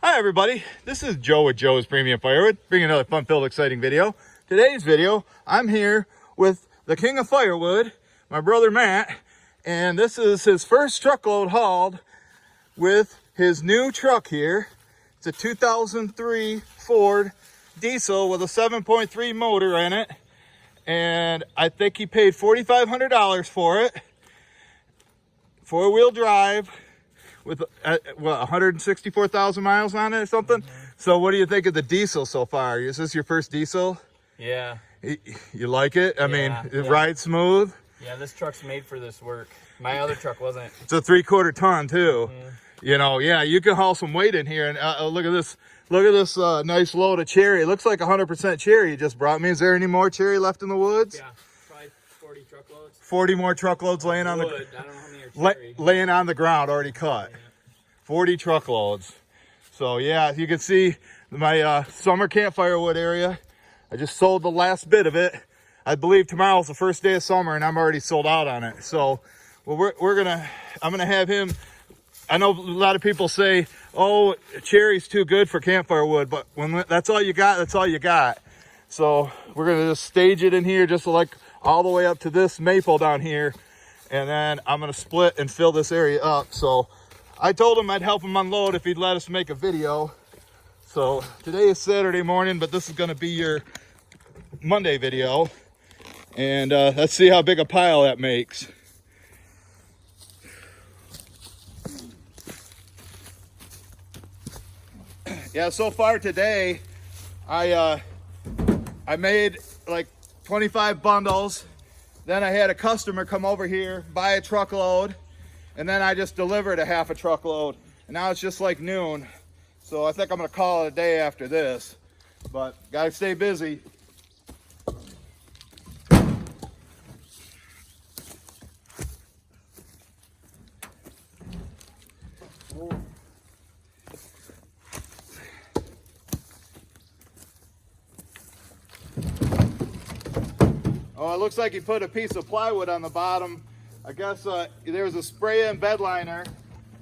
Hi everybody, this is Joe with Joe's Premium Firewood, bringing another fun-filled, exciting video. Today's video, I'm here with the King of Firewood, my brother Matt, and this is his first truckload hauled with his new truck here. It's a 2003 Ford diesel with a 7.3 motor in it, and I think he paid $4,500 for it. Four-wheel drive with what, 164,000 miles on it or something. So what do you think of the diesel so far? Is this your first diesel? Yeah. You like it? I mean, it rides smooth. Yeah, this truck's made for this work. My other truck wasn't. It's a 3/4 ton too. You know, yeah, you can haul some weight in here. And look at this. Look at this nice load of cherry. It looks like 100% cherry you just brought me. Is there any more cherry left in the woods? Yeah, probably 40 truckloads. 40 more truckloads laying on the I don't know how many are cherry. laying on the ground, already cut. 40 truckloads. So yeah, you can see my summer campfire wood area. I just sold the last bit of it. I believe tomorrow's the first day of summer and I'm already sold out on it. So well, I'm gonna have him. I know a lot of people say, oh, cherry's too good for campfire wood, but when that's all you got, that's all you got. So we're gonna just stage it in here, just like all the way up to this maple down here. And then I'm gonna split and fill this area up. So I told him I'd help him unload if he'd let us make a video. So today is Saturday morning, but this is gonna be your Monday video. And let's see how big a pile that makes. Yeah, so far today, I made like 25 bundles. Then I had a customer come over here, buy a truckload, and then I just delivered a half a truckload. And now it's just like noon. So I think I'm gonna call it a day after this, but gotta stay busy. Oh, it looks like he put a piece of plywood on the bottom. I guess there was a spray-in bed liner.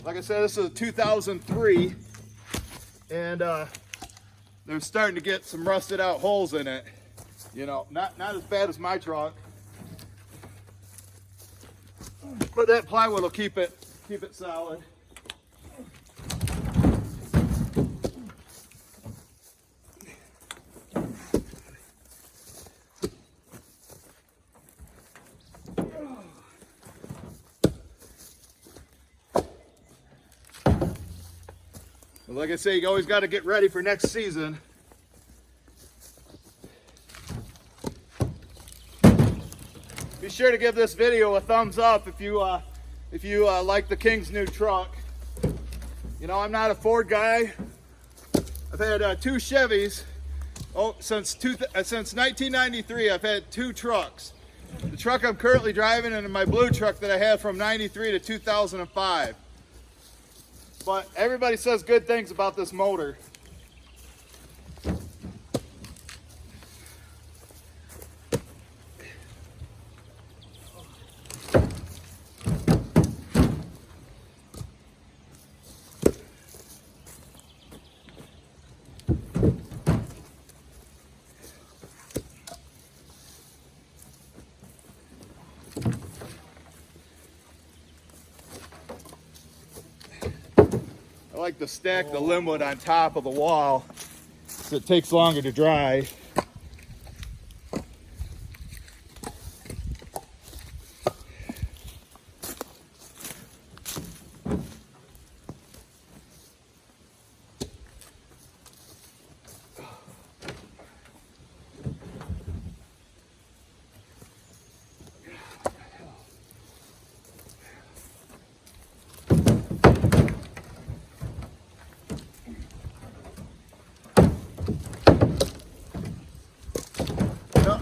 Like I said, this is a 2003, and they're starting to get some rusted out holes in it. You know, not as bad as my truck, but that plywood will keep it solid. Like I say, you always got to get ready for next season. Be sure to give this video a thumbs up if you like the King's new truck. You know, I'm not a Ford guy. I've had two Chevys. Oh, since 1993, I've had two trucks. The truck I'm currently driving and my blue truck that I had from 93 to 2005. But everybody says good things about this motor. I like to stack the limbwood on top of the wall so it takes longer to dry.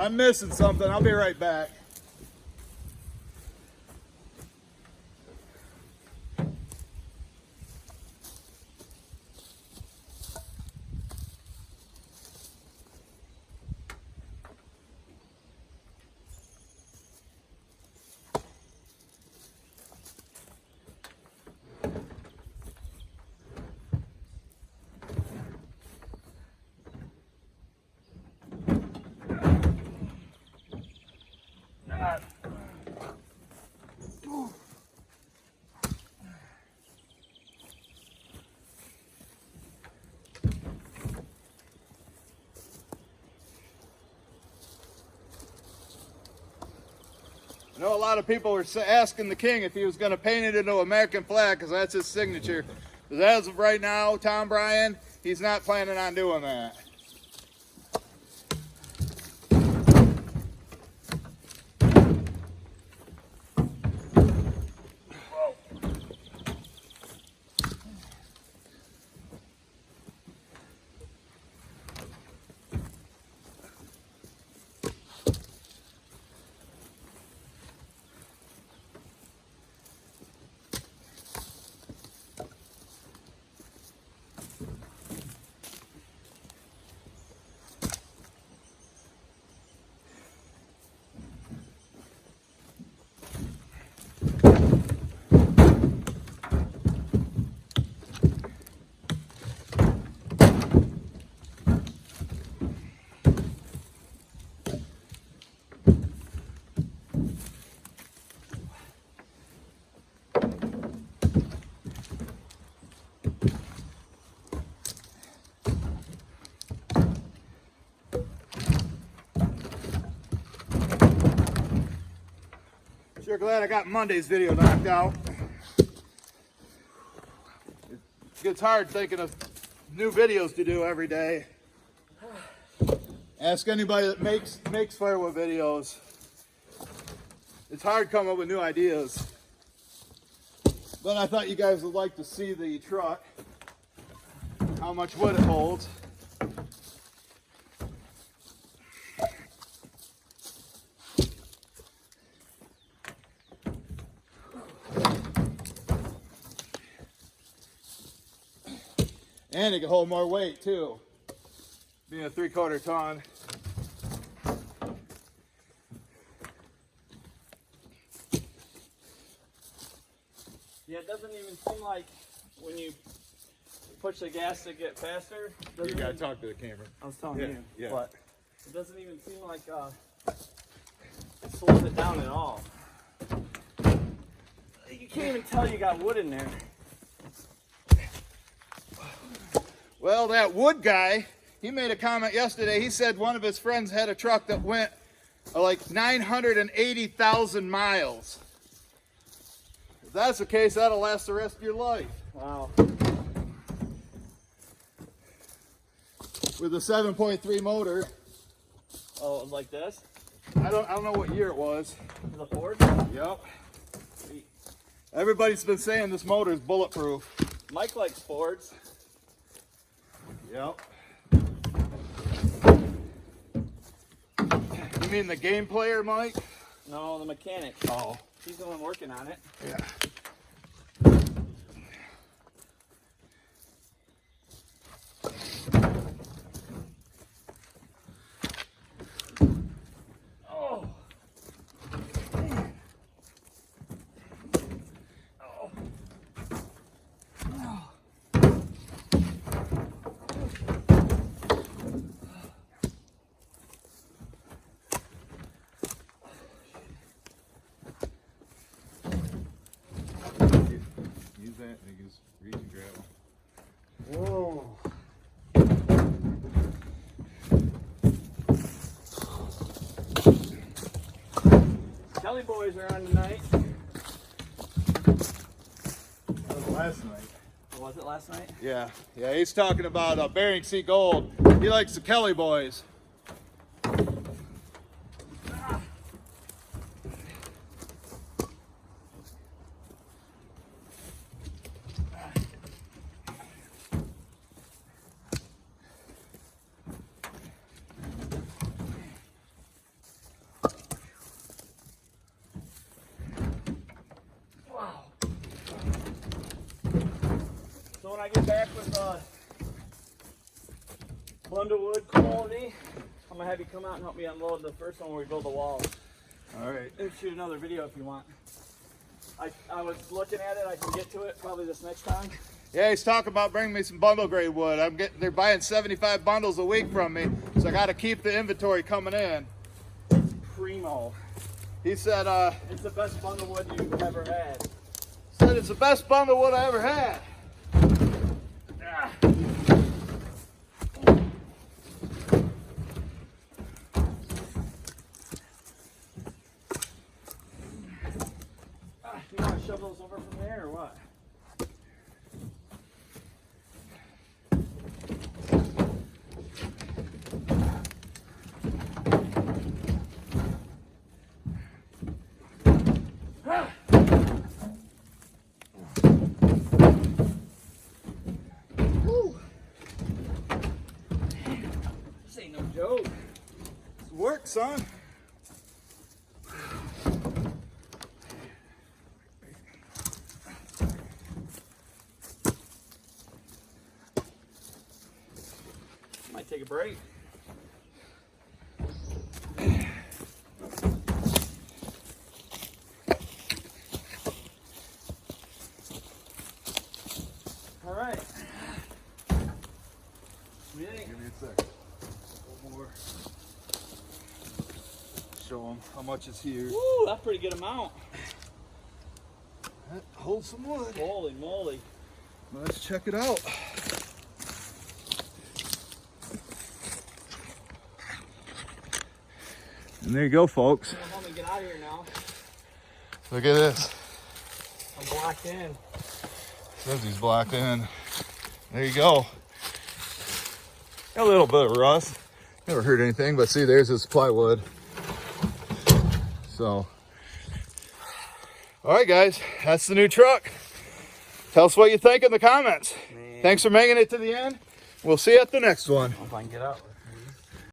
I'm missing something. I'll be right back. I know a lot of people were asking the king if he was going to paint it into American flag because that's his signature. But as of right now, Tom Bryan, he's not planning on doing that. Sure glad I got Monday's video knocked out. It gets hard thinking of new videos to do every day. Ask anybody that makes firewood videos. It's hard coming up with new ideas. But I thought you guys would like to see the truck, how much wood it holds. And it can hold more weight too, being a 3/4 ton. Yeah, it doesn't even seem like when you push the gas to get faster. You gotta talk to the camera. I was telling you, yeah. but it doesn't even seem like it slows it down at all. You can't even tell you got wood in there. Well, that wood guy, he made a comment yesterday. He said one of his friends had a truck that went like 980,000 miles. If that's the case, that'll last the rest of your life. Wow. With a 7.3 motor. Oh, like this? I don't know what year it was. The Ford? Yep. Sweet. Everybody's been saying this motor is bulletproof. Mike likes Fords. Yep. You mean the game player, Mike? No, the mechanic. Oh. He's the one working on it. Yeah. Oh. Use that and you just reach and grab them. Whoa. Kelly boys are on tonight. That was last night. Was it last night? Yeah, he's talking about Bering Sea Gold. He likes the Kelly boys. Wow. So when I get back with Bundlewood quality, I'm gonna have you come out and help me unload the first one where we build the walls. All right. And shoot another video if you want. I was looking at it. I can get to it probably this next time. Yeah, he's talking about bringing me some bundle grade wood. They're buying 75 bundles a week from me, so I got to keep the inventory coming in. Primo. He said, It's the best bundlewood you've ever had. it's the best bundle wood I ever had. Ah. work, son. Might take a break. All right. What do you think? Give me a sec. One more. Show them how much is here. Woo, that's a pretty good amount. Hold some wood. Holy moly. Let's check it out. And there you go, folks. I'm gonna get out of here now. Look at this. I'm blocked in. Says he's blocked in. There you go. A little bit of rust. Never hurt anything, but see, there's his plywood. So, all right, guys, that's the new truck. Tell us what you think in the comments. Man. Thanks for making it to the end. We'll see you at the next one. If I can get out.